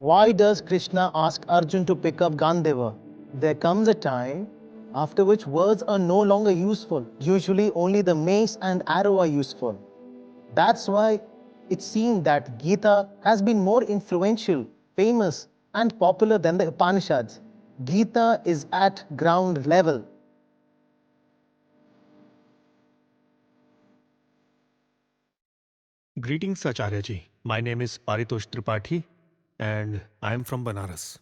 Why does Krishna ask Arjun to pick up Gandhava? There comes a time after which words are no longer useful. Usually only the mace and arrow are useful. That's why it seemed that Gita has been more influential, famous, and popular than the Upanishads. Gita is at ground level. Greetings, Acharya ji. My name is Paritosh Tripathi and I am from Banaras.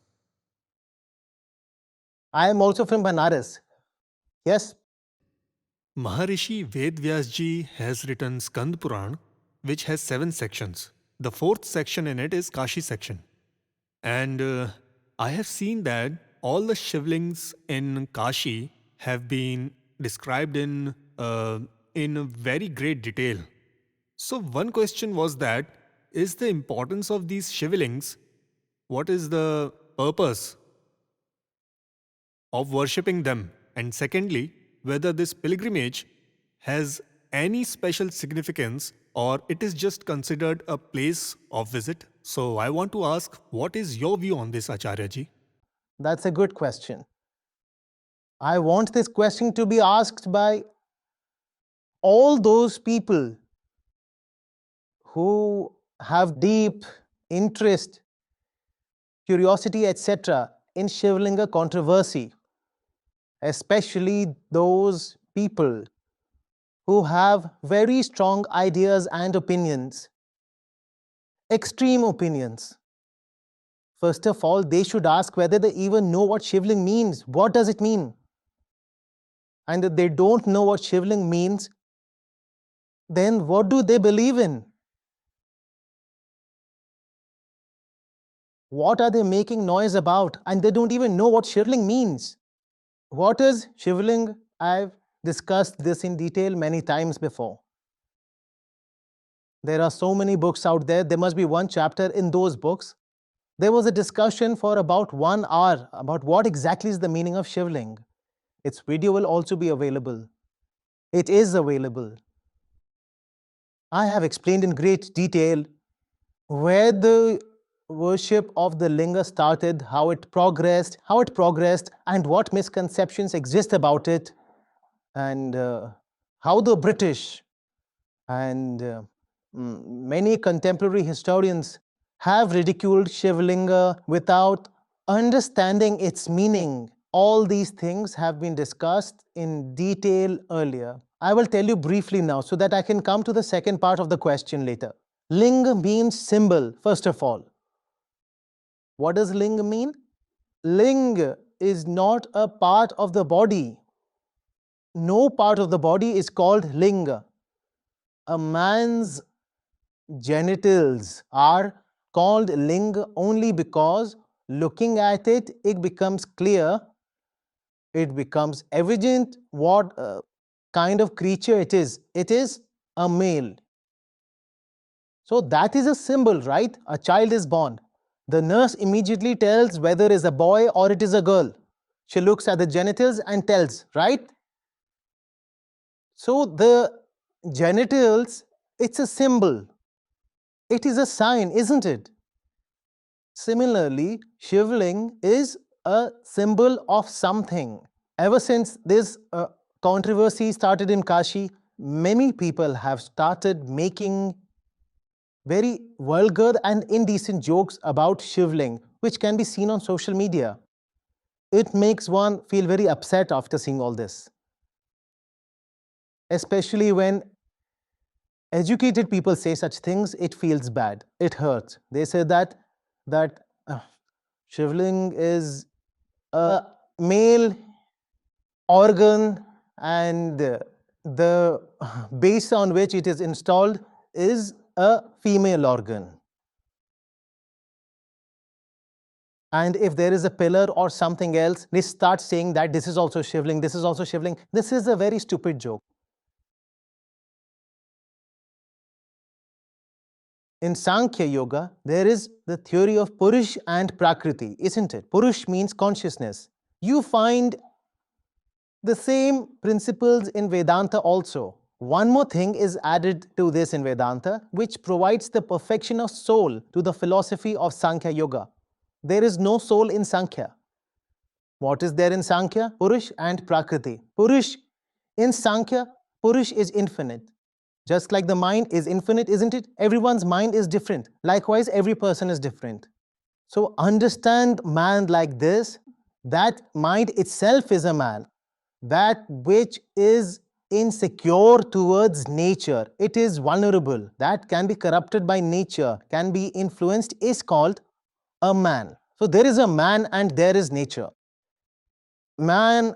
I am also from Banaras. Yes, Maharishi Vedvyas ji has written Skand Puran, which has 7 sections. The 4th section in it is Kashi section. And I have seen that all the Shivlings in Kashi have been described in very great detail. So one question was that, is the importance of these Shivlings, what is the purpose of worshipping them? And secondly, whether this pilgrimage has any special significance or it is just considered a place of visit. So I want to ask, what is your view on this, Acharya ji? that's a good question. I want this question to be asked by all those people who have deep interest, curiosity, etc. in Shivlinga controversy, especially those people who have very strong ideas and opinions, extreme opinions. First of all, they should ask whether they even know what Shivling means. What does it mean? And if they don't know what Shivling means, then what do they believe in? What are they making noise about? And they don't even know what Shivling means. What is Shivling? I've discussed this in detail many times before. There are so many books out there. There must be one chapter in those books. There was a discussion for about 1 hour about what exactly is the meaning of Shivling. Its video will also be available. It is available. I have explained in great detail where the worship of the linga started, how it progressed, and what misconceptions exist about it, and how the British and many contemporary historians have ridiculed Shivlinga without understanding its meaning. All these things have been discussed in detail earlier. I will tell you briefly now so that I can come to the second part of the question later. Linga means symbol, first of all. What does linga mean? Linga is not a part of the body. No part of the body is called linga. A man's genitals are called linga only because looking at it, it becomes clear, it becomes evident what kind of creature it is. It is a male. So that is a symbol, right? A child is born. The nurse immediately tells whether it is a boy or it is a girl. She looks at the genitals and tells, right? So the genitals, it's a symbol. It is a sign, isn't it? Similarly, Shivling is a symbol of something. Ever since this controversy started in Kashi, many people have started making very vulgar and indecent jokes about Shivling, which can be seen on social media. It makes one feel very upset after seeing all this, especially when educated people say such things. It feels bad, it hurts. They say that Shivling is a male organ and the base on which it is installed is a female organ. And if there is a pillar or something else, they start saying that this is also Shivling, this is also Shivling. This is a very stupid joke. In Sankhya Yoga, there is the theory of Purush and Prakriti, isn't it? Purush means consciousness. You find the same principles in Vedanta also. One more thing is added to this in Vedanta, which provides the perfection of soul to the philosophy of Sankhya Yoga. There is no soul in Sankhya. What is there in Sankhya? Purush and Prakriti. Purush in Sankhya, Purush is infinite. Just like the mind is infinite, isn't it? Everyone's mind is different. Likewise, every person is different. So understand man like this, that mind itself is a man, that which is insecure towards nature, it is vulnerable, that can be corrupted by nature, can be influenced, is called a man. So there is a man and there is nature. Man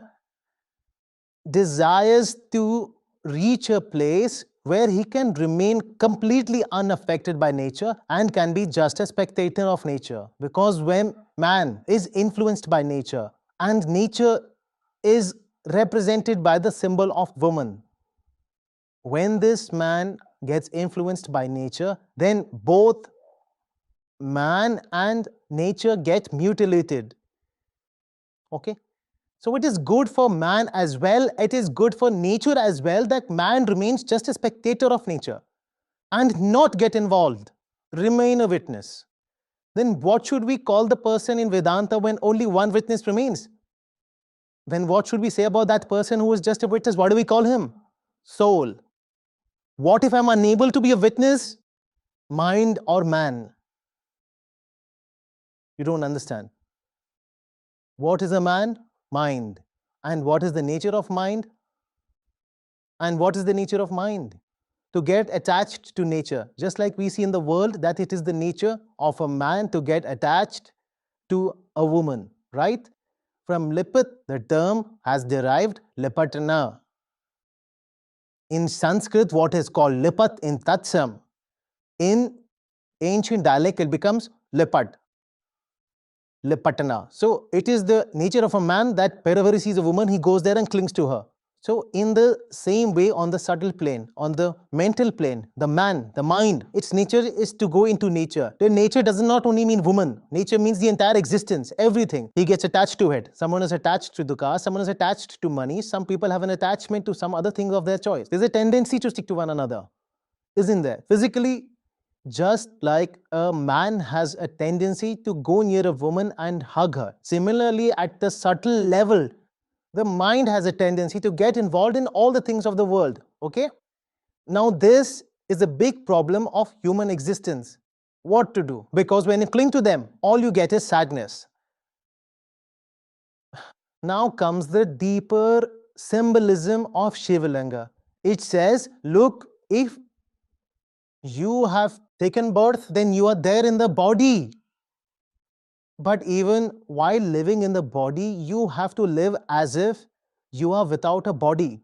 desires to reach a place where he can remain completely unaffected by nature and can be just a spectator of nature. Because when man is influenced by nature and nature is represented by the symbol of woman, when this man gets influenced by nature, then both man and nature get mutilated. Okay? So it is good for man as well, it is good for nature as well, that man remains just a spectator of nature and not get involved, remain a witness. Then what should we call the person in Vedanta when only one witness remains? Then what should we say about that person who is just a witness? What do we call him? Soul. What if I'm unable to be a witness? Mind or man? You don't understand. What is a man? Mind. And what is the nature of mind? And what is the nature of mind? To get attached to nature. Just like we see in the world that it is the nature of a man to get attached to a woman, right? From lipat, the term has derived lipatana. In Sanskrit, what is called lipat in tatsam. In ancient dialect, it becomes lipat. Lipatana. So it is the nature of a man that wherever he sees a woman, he goes there and clings to her. So in the same way, on the subtle plane, on the mental plane, the man, the mind, its nature is to go into nature. The nature does not only mean woman. Nature means the entire existence, everything. He gets attached to it. Someone is attached to the car, someone is attached to money, some people have an attachment to some other thing of their choice. There's a tendency to stick to one another, isn't there? Physically, just like a man has a tendency to go near a woman and hug her. Similarly, at the subtle level, the mind has a tendency to get involved in all the things of the world. Okay? Now, this is a big problem of human existence. What to do? Because when you cling to them, all you get is sadness. Now comes the deeper symbolism of Shivlinga. It says, look, if you have taken birth, then you are there in the body. But even while living in the body, you have to live as if you are without a body.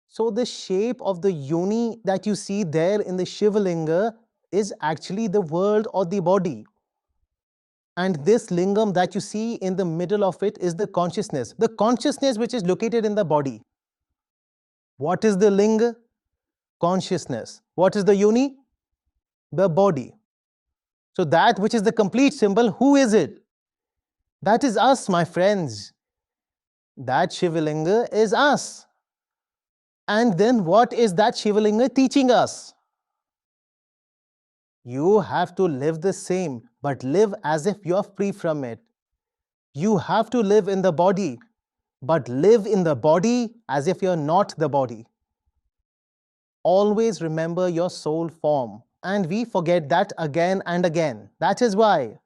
So the shape of the yoni that you see there in the Shivlinga is actually the world or the body. And this lingam that you see in the middle of it is the consciousness which is located in the body. What is the linga? Consciousness. What is the yoni? The body. So that which is the complete symbol, who is it? That is us, my friends. That Shivlinga is us. And then what is that Shivlinga teaching us? You have to live the same, but live as if you are free from it. You have to live in the body, but live in the body as if you are not the body. Always remember your soul form. And we forget that again and again. That is why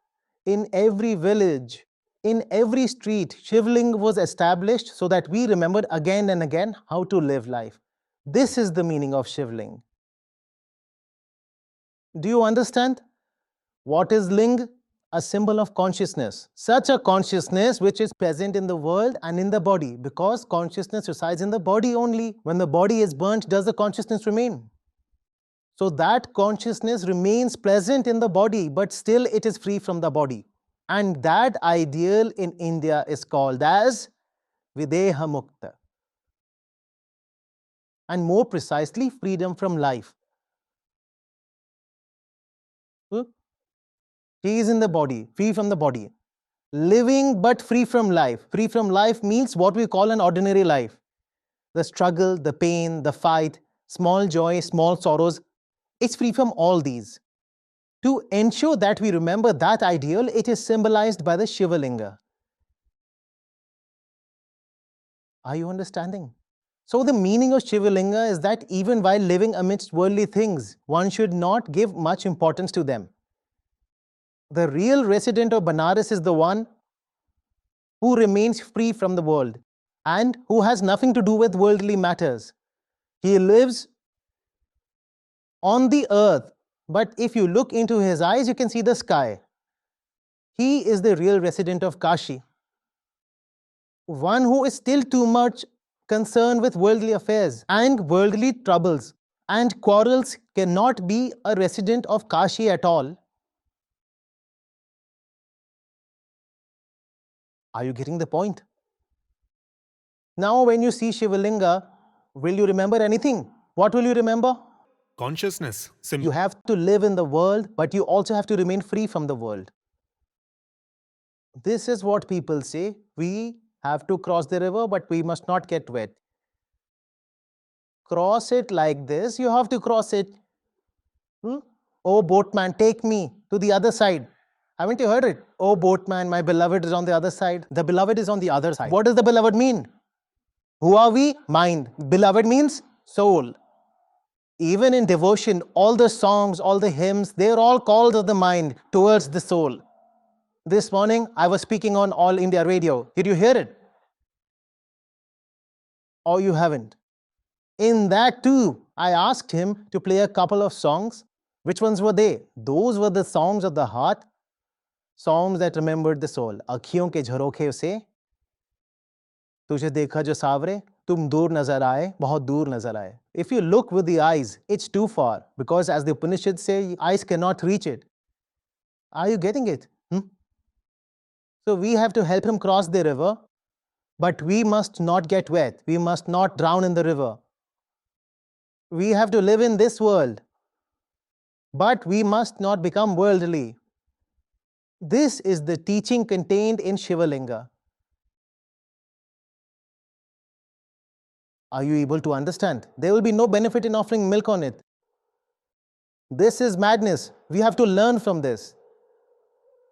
in every village, in every street, Shivling was established so that we remembered again and again how to live life. This is the meaning of Shivling. Do you understand? What is Ling? A symbol of consciousness. Such a consciousness which is present in the world and in the body, because consciousness resides in the body only. When the body is burnt, does the consciousness remain? So that consciousness remains present in the body, but still it is free from the body. And that ideal in India is called as Videha Mukta. And more precisely, freedom from life. He is in the body, free from the body. Living but free from life. Free from life means what we call an ordinary life. The struggle, the pain, the fight, small joy, small sorrows. It's free from all these. To ensure that we remember that ideal, it is symbolized by the Shivalinga. Are you understanding? So the meaning of Shivalinga is that even while living amidst worldly things, one should not give much importance to them. The real resident of Banaras is the one who remains free from the world and who has nothing to do with worldly matters. He lives on the earth, but if you look into his eyes, you can see the sky. He is the real resident of Kashi. One who is still too much concerned with worldly affairs and worldly troubles and quarrels cannot be a resident of Kashi at all. Are you getting the point? Now, when you see Shivalinga, will you remember anything? What will you remember? Consciousness. You have to live in the world, but you also have to remain free from the world. This is what people say. We have to cross the river, but we must not get wet. Cross it like this. You have to cross it. Oh, boatman, take me to the other side. Haven't you heard it? Oh, boatman, my beloved is on the other side. The beloved is on the other side. What does the beloved mean? Who are we? Mind. Beloved means soul. Even in devotion, all the songs, all the hymns, they're all calls of the mind towards the soul. This morning, I was speaking on All India Radio. Did you hear it? Or you haven't? In that too, I asked him to play a couple of songs. Which ones were they? Those were the songs of the heart, songs that remembered the soul. आँखियों के झरोखे से तुझे देखा जो सावरे, तुम दूर नजर आए, बहुत दूर नजर आए. If you look with the eyes, it's too far, because as the Upanishads say, eyes cannot reach it. Are you getting it? So we have to help him cross the river, but we must not get wet. We must not drown in the river. We have to live in this world, but we must not become worldly. This is the teaching contained in Shivalinga. Are you able to understand? There will be no benefit in offering milk on it. This is madness. We have to learn from this.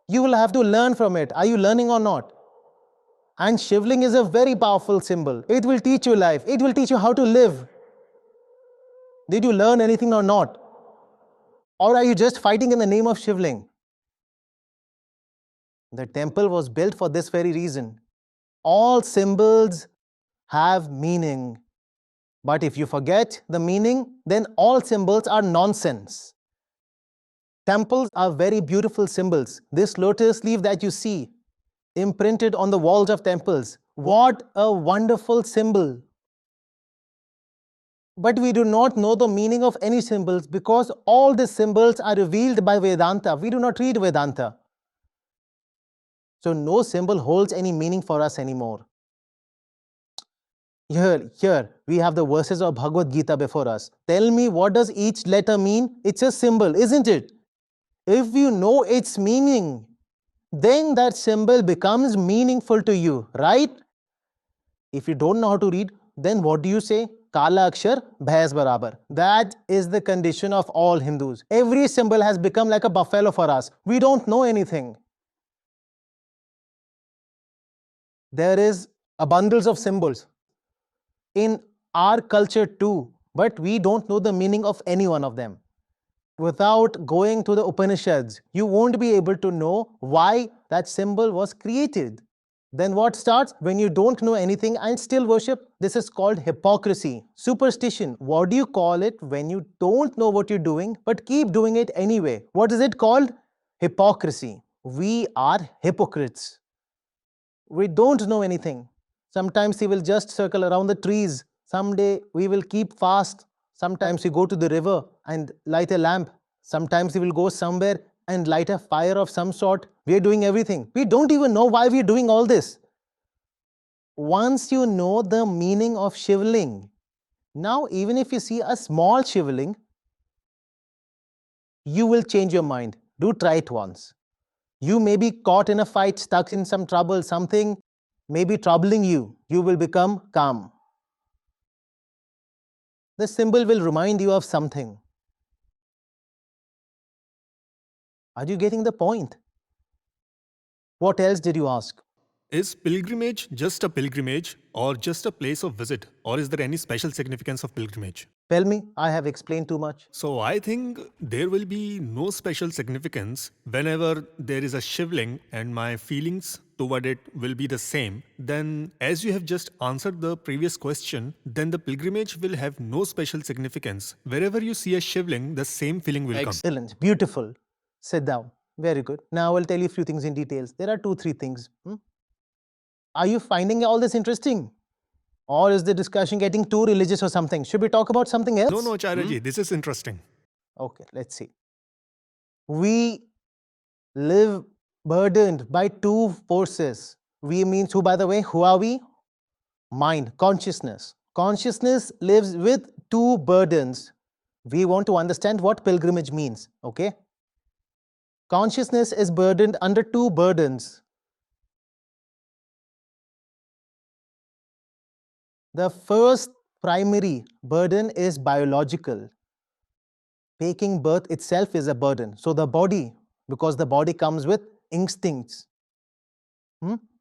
You will have to learn from it. Are you learning or not? And Shivling is a very powerful symbol. It will teach you life. It will teach you how to live. Did you learn anything or not? Or are you just fighting in the name of Shivling? The temple was built for this very reason. All symbols have meaning. But if you forget the meaning, then all symbols are nonsense. Temples are very beautiful symbols. This lotus leaf that you see imprinted on the walls of temples. What a wonderful symbol. But we do not know the meaning of any symbols because all the symbols are revealed by Vedanta. We do not read Vedanta. So no symbol holds any meaning for us anymore. Here, we have the verses of Bhagavad Gita before us. Tell me, what does each letter mean? It's a symbol, isn't it? If you know its meaning, then that symbol becomes meaningful to you, right? If you don't know how to read, then what do you say? Kala akshar, bhais barabar. That is the condition of all Hindus. Every symbol has become like a buffalo for us. We don't know anything. There is abundance of symbols in our culture too, but we don't know the meaning of any one of them. Without going to the Upanishads, you won't be able to know why that symbol was created. Then what starts? When you don't know anything and still worship, this is called hypocrisy. Superstition. What do you call it when you don't know what you're doing but keep doing it anyway? What is it called? Hypocrisy. We are hypocrites. We don't know anything. Sometimes we will just circle around the trees. Someday we will keep fast. Sometimes we go to the river and light a lamp. Sometimes we will go somewhere and light a fire of some sort. We are doing everything. We don't even know why we are doing all this. Once you know the meaning of Shivling, now even if you see a small Shivling, you will change your mind. Do try it once. You may be caught in a fight, stuck in some trouble, something may be troubling you. You will become calm. The symbol will remind you of something. Are you getting the point? What else did you ask? Is pilgrimage just a pilgrimage or just a place of visit? Or is there any special significance of pilgrimage? Tell me, I have explained too much. So I think there will be no special significance whenever there is a shivling and my feelings toward it will be the same. Then, as you have just answered the previous question, then the pilgrimage will have no special significance. Wherever you see a shivling, the same feeling will come. Excellent, beautiful. Sit down. Very good. Now I'll tell you a few things in details. There are 2-3 things. Are you finding all this interesting? Or is the discussion getting too religious or something? Should we talk about something else? No, Acharya-ji, this is interesting. Okay, let's see. We live burdened by two forces. We means who, by the way? Who are we? Mind, consciousness. Consciousness lives with two burdens. We want to understand what pilgrimage means, okay? Consciousness is burdened under two burdens. The first primary burden is biological. Taking birth itself is a burden. So the body, because the body comes with instincts,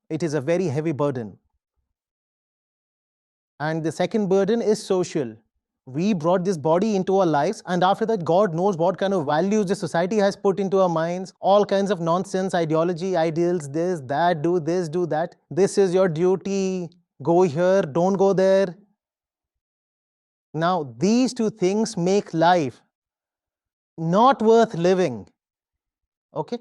it is a very heavy burden. And the second burden is social. We brought this body into our lives, and after that, God knows what kind of values the society has put into our minds, all kinds of nonsense, ideology, ideals, this, that, do this, do that. This is your duty, go here, don't go there. Now, these two things make life not worth living. Okay?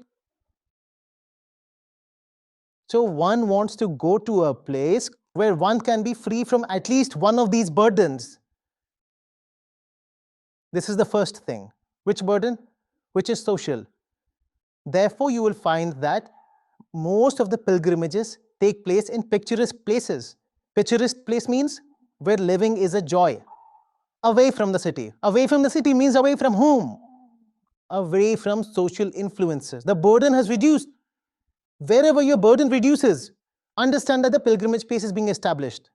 So one wants to go to a place where one can be free from at least one of these burdens. This is the first thing. Which burden? Which is social. Therefore, you will find that most of the pilgrimages take place in picturesque places. Picturesque place means where living is a joy. Away from the city. Away from the city means away from whom? Away from social influences. The burden has reduced. Wherever your burden reduces, understand that the pilgrimage place is being established.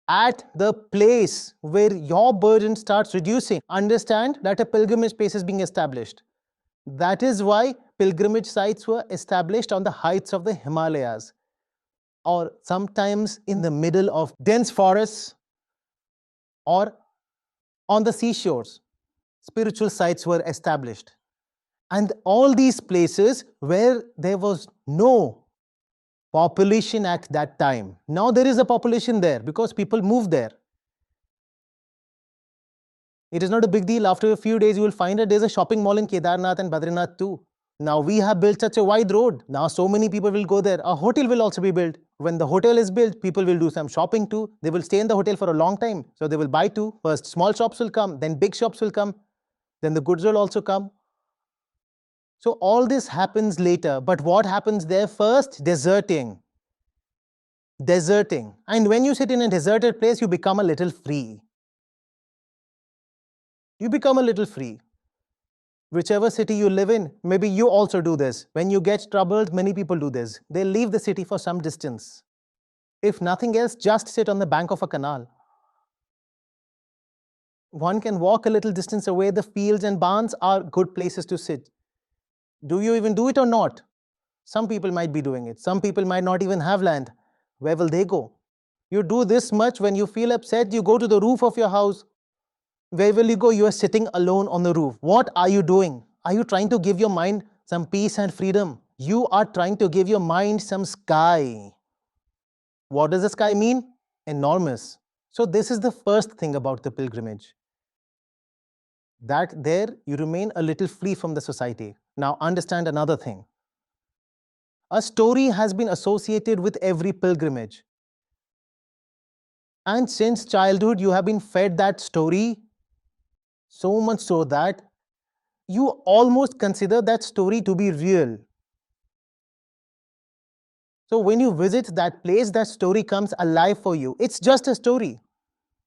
At the place where your burden starts reducing, understand that a pilgrimage place is being established. That is why pilgrimage sites were established on the heights of the Himalayas, or sometimes in the middle of dense forests, or on the seashores. Spiritual sites were established. And all these places where there was no population at that time. Now there is a population there because people move there. It is not a big deal. After a few days, you will find that there's a shopping mall in Kedarnath and Badrinath too. Now we have built such a wide road. Now so many people will go there. A hotel will also be built. When the hotel is built, people will do some shopping too. They will stay in the hotel for a long time. So they will buy too. First small shops will come, then big shops will come, then the goods will also come. So all this happens later. But what happens there first? Deserting. Deserting. And when you sit in a deserted place, you become a little free. You become a little free. Whichever city you live in, maybe you also do this. When you get troubled, many people do this. They leave the city for some distance. If nothing else, just sit on the bank of a canal. One can walk a little distance away. The fields and barns are good places to sit. Do you even do it or not? Some people might be doing it. Some people might not even have land. Where will they go? You do this much. When you feel upset, you go to the roof of your house. Where will you go? You are sitting alone on the roof. What are you doing? Are you trying to give your mind some peace and freedom? You are trying to give your mind some sky. What does the sky mean? Enormous. So this is the first thing about the pilgrimage. That there you remain a little free from the society. Now understand another thing. A story has been associated with every pilgrimage. And since childhood, you have been fed that story, so much so that you almost consider that story to be real. So when you visit that place, that story comes alive for you. It's just a story.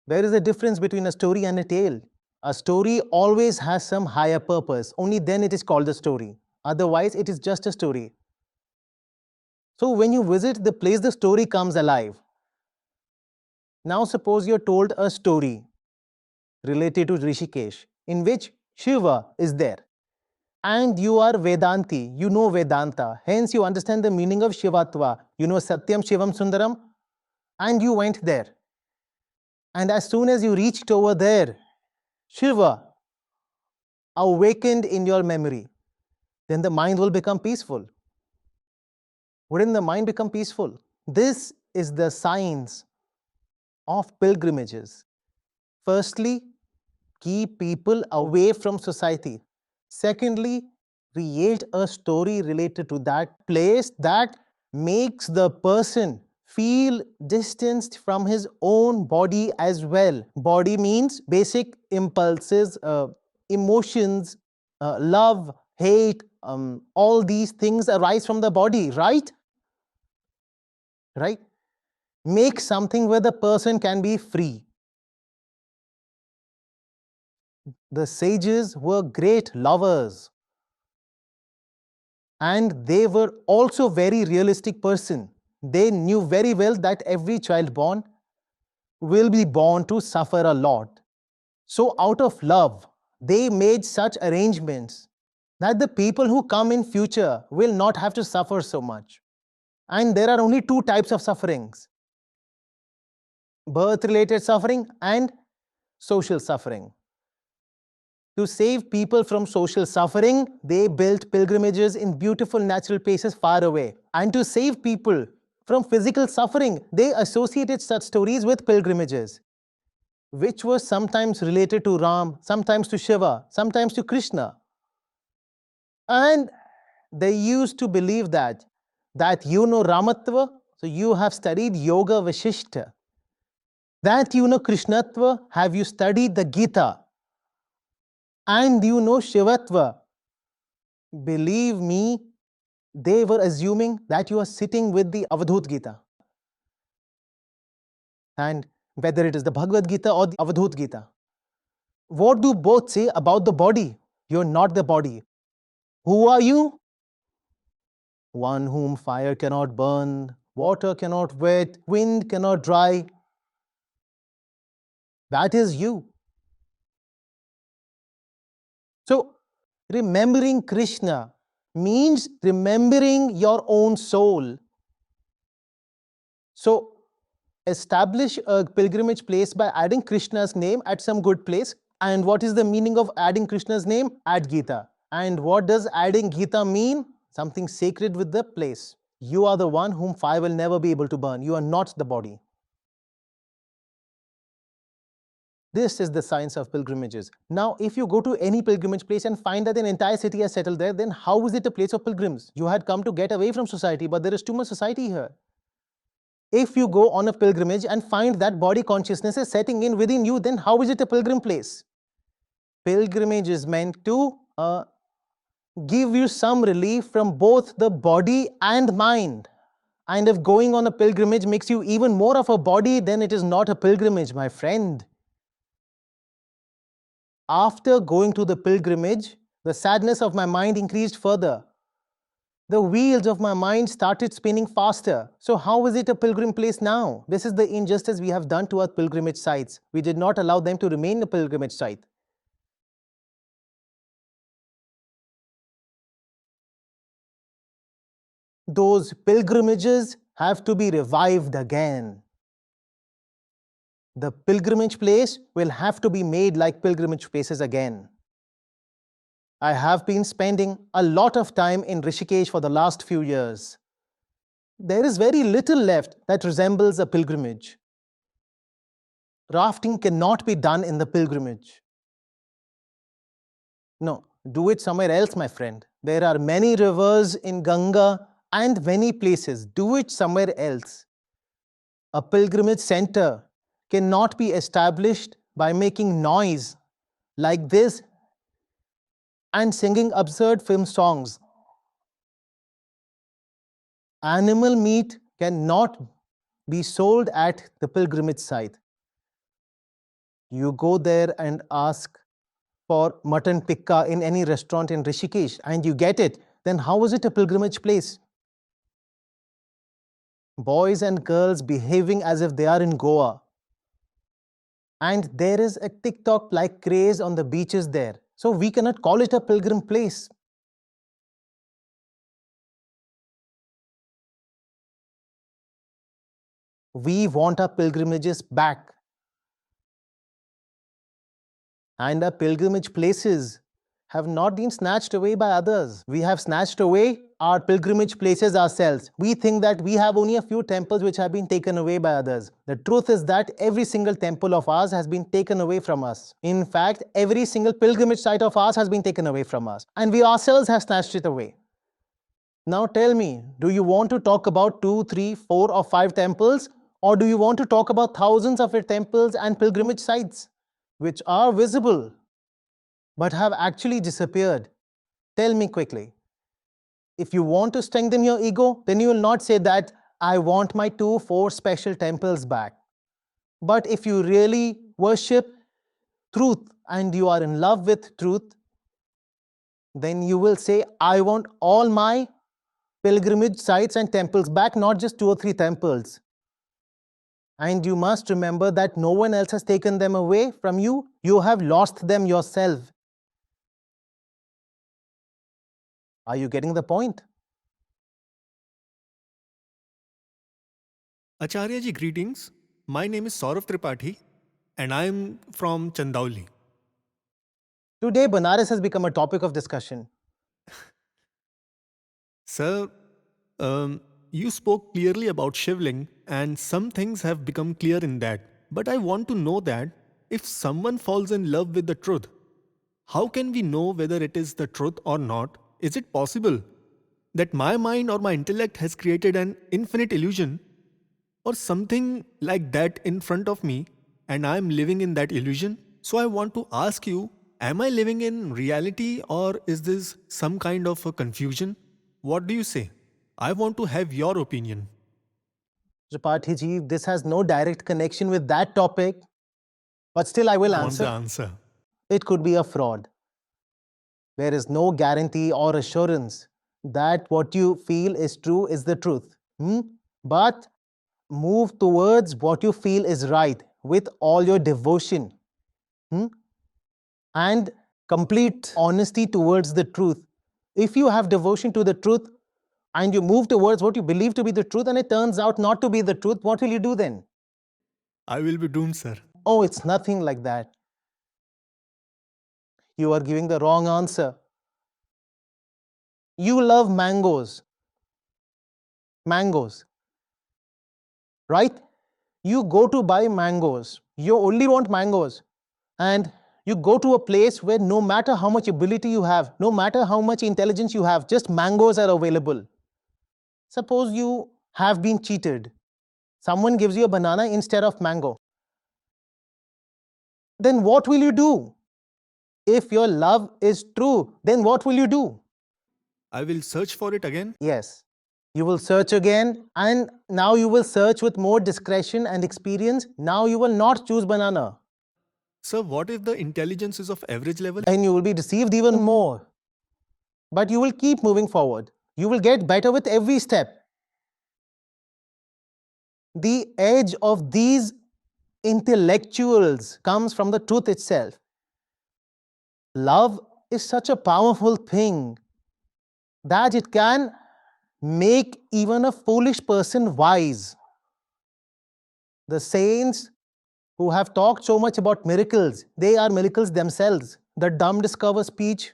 There is a difference between a story and a tale. A story always has some higher purpose. Only then it is called a story. Otherwise, it is just a story. So when you visit the place, the story comes alive. Now suppose you're told a story related to Rishikesh in which Shiva is there. And you are Vedanti, you know Vedanta. Hence, you understand the meaning of Shivatva. You know Satyam, Shivam, Sundaram. And you went there. And as soon as you reached over there, Shiva awakened in your memory. Then the mind will become peaceful. Wouldn't the mind become peaceful? This is the science of pilgrimages. Firstly, keep people away from society. Secondly, create a story related to that place that makes the person feel distanced from his own body as well. Body means basic impulses, emotions, love, hate, all these things arise from the body, right? Right? Make something where the person can be free. The sages were great lovers, and they were also very realistic person. They knew very well that every child born will be born to suffer a lot. So out of love, they made such arrangements that the people who come in future will not have to suffer so much. And there are only two types of sufferings: birth related suffering and social suffering. To save people from social suffering, they built pilgrimages in beautiful natural places far away. And to save people from physical suffering, they associated such stories with pilgrimages, which were sometimes related to Ram, sometimes to Shiva, sometimes to Krishna. And they used to believe that you know Ramatva, so you have studied Yoga Vashishta. That you know Krishnatva, have you studied the Gita? And you know Shivatva. Believe me, they were assuming that you are sitting with the Avadhut Gita. And whether it is the Bhagavad Gita or the Avadhut Gita, what do both say about the body? You're not the body. Who are you? One whom fire cannot burn, water cannot wet, wind cannot dry. That is you. So, remembering Krishna means remembering your own soul. So, establish a pilgrimage place by adding Krishna's name at some good place. And what is the meaning of adding Krishna's name? Add Gita. And what does adding Gita mean? Something sacred with the place. You are the one whom fire will never be able to burn. You are not the body. This is the science of pilgrimages. Now, if you go to any pilgrimage place and find that an entire city has settled there, then how is it a place of pilgrims? You had come to get away from society, but there is too much society here. If you go on a pilgrimage and find that body consciousness is setting in within you, then how is it a pilgrim place? Pilgrimage is meant to give you some relief from both the body and mind. And if going on a pilgrimage makes you even more of a body, then it is not a pilgrimage, my friend. After going to the pilgrimage, the sadness of my mind increased further. The wheels of my mind started spinning faster. So how is it a pilgrim place now? This is the injustice we have done to our pilgrimage sites. We did not allow them to remain a pilgrimage site. Those pilgrimages have to be revived again. The pilgrimage place will have to be made like pilgrimage places again. I have been spending a lot of time in Rishikesh for the last few years. There is very little left that resembles a pilgrimage. Rafting cannot be done in the pilgrimage. No, do it somewhere else, my friend. There are many rivers in Ganga and many places. Do it somewhere else. A pilgrimage center cannot be established by making noise like this and singing absurd film songs. Animal meat cannot be sold at the pilgrimage site. You go there and ask for mutton tikka in any restaurant in Rishikesh and you get it, then how is it a pilgrimage place? Boys and girls behaving as if they are in Goa. And there is a TikTok-like craze on the beaches there. So we cannot call it a pilgrim place. We want our pilgrimages back. And our pilgrimage places have not been snatched away by others. We have snatched away our pilgrimage places ourselves. We think that we have only a few temples which have been taken away by others. The truth is that every single temple of ours has been taken away from us. In fact, every single pilgrimage site of ours has been taken away from us. And we ourselves have snatched it away. Now tell me, do you want to talk about 2, 3, 4 or 5 temples? Or do you want to talk about thousands of temples and pilgrimage sites which are visible but have actually disappeared? Tell me quickly. If you want to strengthen your ego, then you will not say that I want my 2, 4 special temples back. But if you really worship truth and you are in love with truth, then you will say, I want all my pilgrimage sites and temples back, not just 2 or 3 temples. And you must remember that no one else has taken them away from you. You have lost them yourself. Are you getting the point? Acharya ji, greetings. My name is Saurav Tripathi and I am from Chandauli. Today, Banaras has become a topic of discussion. Sir, you spoke clearly about Shivling and some things have become clear in that. But I want to know that if someone falls in love with the truth, how can we know whether it is the truth or not? Is it possible that my mind or my intellect has created an infinite illusion or something like that in front of me and I am living in that illusion? So I want to ask you, am I living in reality or is this some kind of a confusion? What do you say? I want to have your opinion. Tripathi ji, this has no direct connection with that topic, but still I will Want the answer. answer? It could be a fraud. There is no guarantee or assurance that what you feel is true is the truth. But move towards what you feel is right with all your devotion and complete honesty towards the truth. If you have devotion to the truth and you move towards what you believe to be the truth and it turns out not to be the truth, what will you do then? I will be doomed, sir. Oh, it's nothing like that. You are giving the wrong answer. You love mangoes. Mangoes. Right? You go to buy mangoes. You only want mangoes. And you go to a place where no matter how much ability you have, no matter how much intelligence you have, just mangoes are available. Suppose you have been cheated. Someone gives you a banana instead of mango. Then what will you do? If your love is true, then what will you do? I will search for it again. Yes. You will search again, and now you will search with more discretion and experience. Now you will not choose banana. Sir, what if the intelligence is of average level? And you will be deceived even more. But you will keep moving forward. You will get better with every step. The edge of these intellectuals comes from the truth itself. Love is such a powerful thing that it can make even a foolish person wise. The saints who have talked so much about miracles, they are miracles themselves. The dumb discover speech,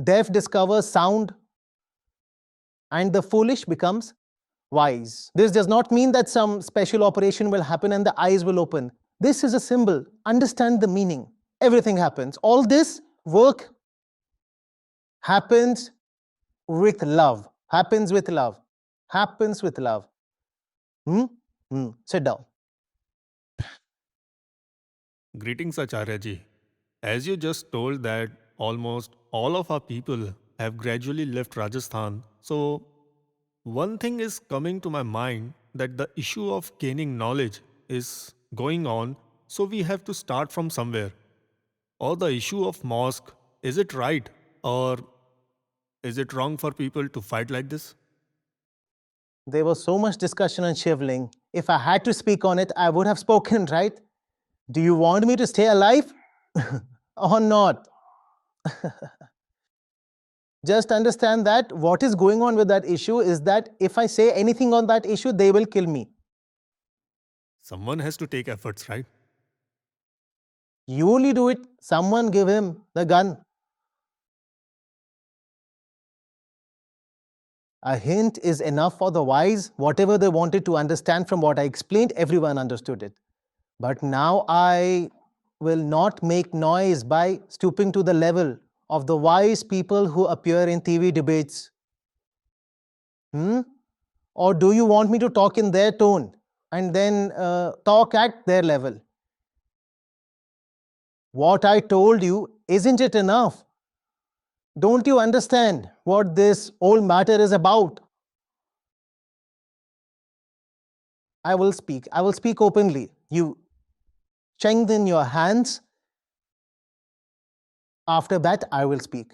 deaf discovers sound, and the foolish becomes wise. This does not mean that some special operation will happen and the eyes will open. This is a symbol. Understand the meaning. Everything happens. All this work happens with love. Happens with love. Happens with love. Sit down. Greetings, Acharya ji. As you just told that almost all of our people have gradually left Rajasthan, so one thing is coming to my mind that the issue of gaining knowledge is going on, so we have to start from somewhere. Or the issue of mosque, is it right or is it wrong for people to fight like this? There was so much discussion on Shivling. If I had to speak on it, I would have spoken, right? Do you want me to stay alive or not? Just understand that what is going on with that issue is that if I say anything on that issue, they will kill me. Someone has to take efforts, right? You only do it, someone give him the gun. A hint is enough for the wise. Whatever they wanted to understand from what I explained, everyone understood it. But now I will not make noise by stooping to the level of the wise people who appear in TV debates. Or do you want me to talk in their tone and then talk at their level? What I told you, isn't it enough? Don't you understand what this whole matter is about? I will speak. I will speak openly. You strengthen your hands. After that, I will speak.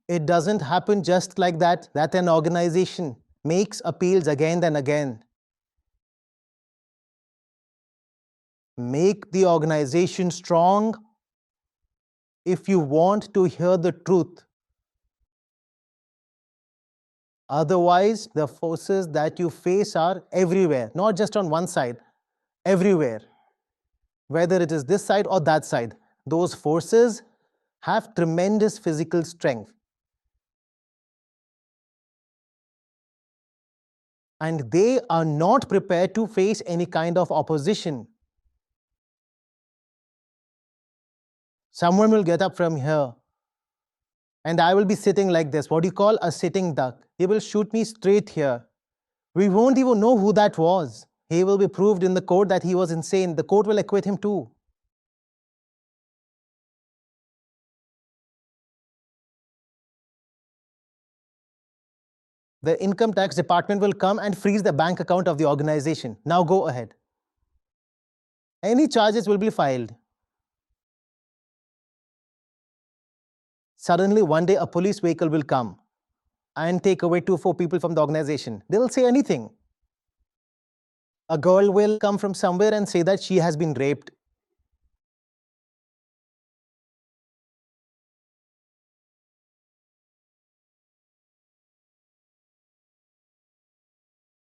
It doesn't happen just like that, that an organization makes appeals again and again. Make the organization strong if you want to hear the truth. Otherwise, the forces that you face are everywhere, not just on one side, everywhere. Whether it is this side or that side, those forces have tremendous physical strength. And they are not prepared to face any kind of opposition. Someone will get up from here, and I will be sitting like this. What do you call a sitting duck? He will shoot me straight here. We won't even know who that was. He will be proved in the court that he was insane. The court will acquit him too. The income tax department will come and freeze the bank account of the organization. Now go ahead. Any charges will be filed. Suddenly, one day, a police vehicle will come and take away 2 or 4 people from the organization. They'll say anything. A girl will come from somewhere and say that she has been raped.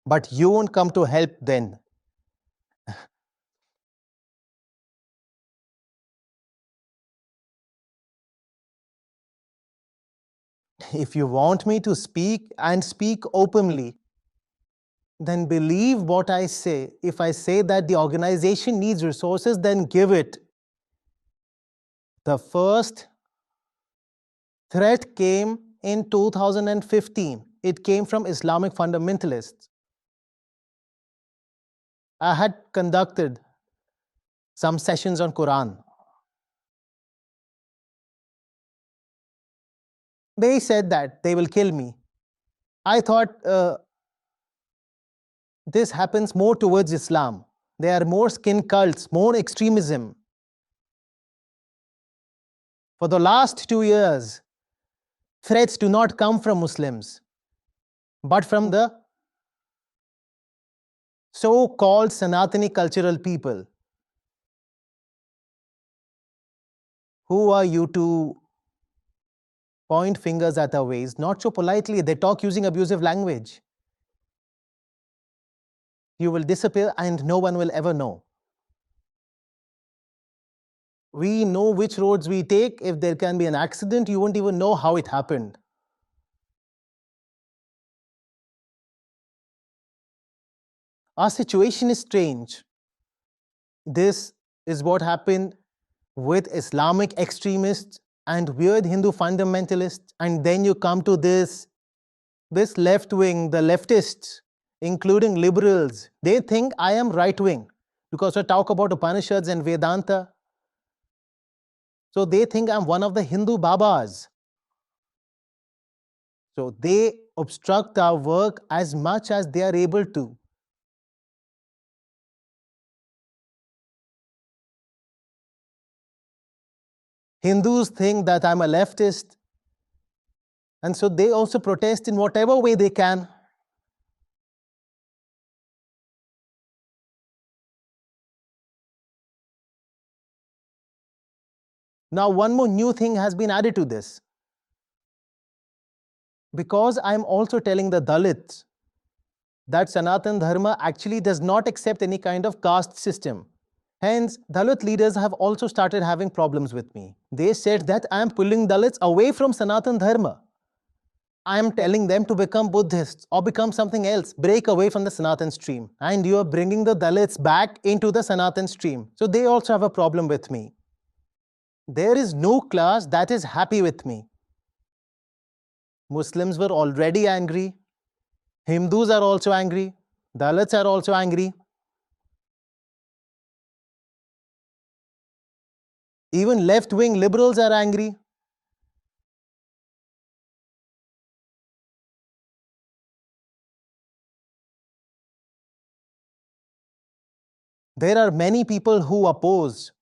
But you won't come to help then. If you want me to speak and speak openly, then believe what I say. If I say that the organization needs resources, then give it. The first threat came in 2015. It came from Islamic fundamentalists. I had conducted some sessions on Quran. They said that they will kill me. I thought this happens more towards Islam. There are more skin cults, more extremism. For the last 2 years, threats do not come from Muslims, but from the so-called Sanatani cultural people. Who are you to point fingers at our ways? Not so politely. They talk using abusive language. You will disappear and no one will ever know. We know which roads we take. If there can be an accident, you won't even know how it happened. Our situation is strange. This is what happened with Islamic extremists and weird Hindu fundamentalists, and then you come to this left wing, the leftists, including liberals. They think I am right wing because I talk about Upanishads and Vedanta. So they think I'm one of the Hindu Babas. So they obstruct our work as much as they are able to. Hindus think that I'm a leftist, and so they also protest in whatever way they can. Now, one more new thing has been added to this. Because I'm also telling the Dalits that Sanatan Dharma actually does not accept any kind of caste system. Hence, Dalit leaders have also started having problems with me. They said that I am pulling Dalits away from Sanatan Dharma. I am telling them to become Buddhists or become something else, break away from the Sanatan stream. And you are bringing the Dalits back into the Sanatan stream. So they also have a problem with me. There is no class that is happy with me. Muslims were already angry. Hindus are also angry. Dalits are also angry. Even left-wing liberals are angry. There are many people who oppose,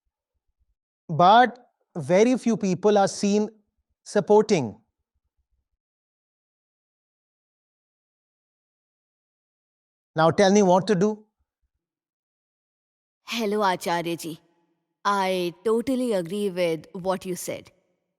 but very few people are seen supporting. Now tell me what to do. Hello, Acharya ji. I totally agree with what you said,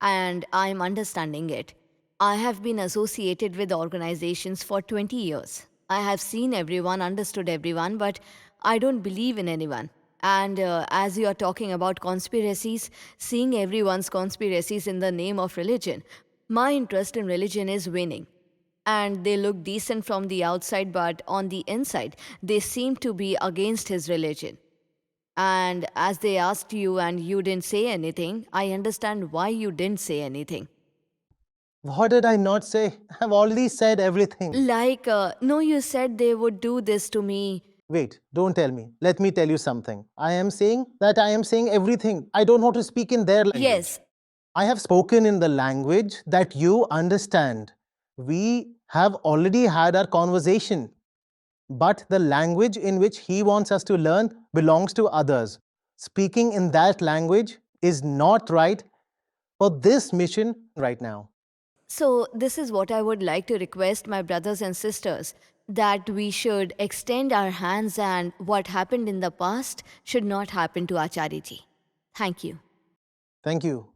and I'm understanding it. I have been associated with organizations for 20 years. I have seen everyone, understood everyone, but I don't believe in anyone. And as you are talking about conspiracies, seeing everyone's conspiracies in the name of religion, my interest in religion is winning. And they look decent from the outside, but on the inside, they seem to be against his religion. And as they asked you and you didn't say anything, I understand why you didn't say anything. What did I not say? I've already said everything. Like, no, you said they would do this to me. Wait, don't tell me. Let me tell you something. I am saying that I am saying everything. I don't want to speak in their language. Yes, I have spoken in the language that you understand. We have already had our conversation. But the language in which he wants us to learn belongs to others. Speaking in that language is not right for this mission right now. so this is what I would like to request my brothers and sisters, that we should extend our hands and what happened in the past should not happen to Acharya ji. Thank you. Thank you.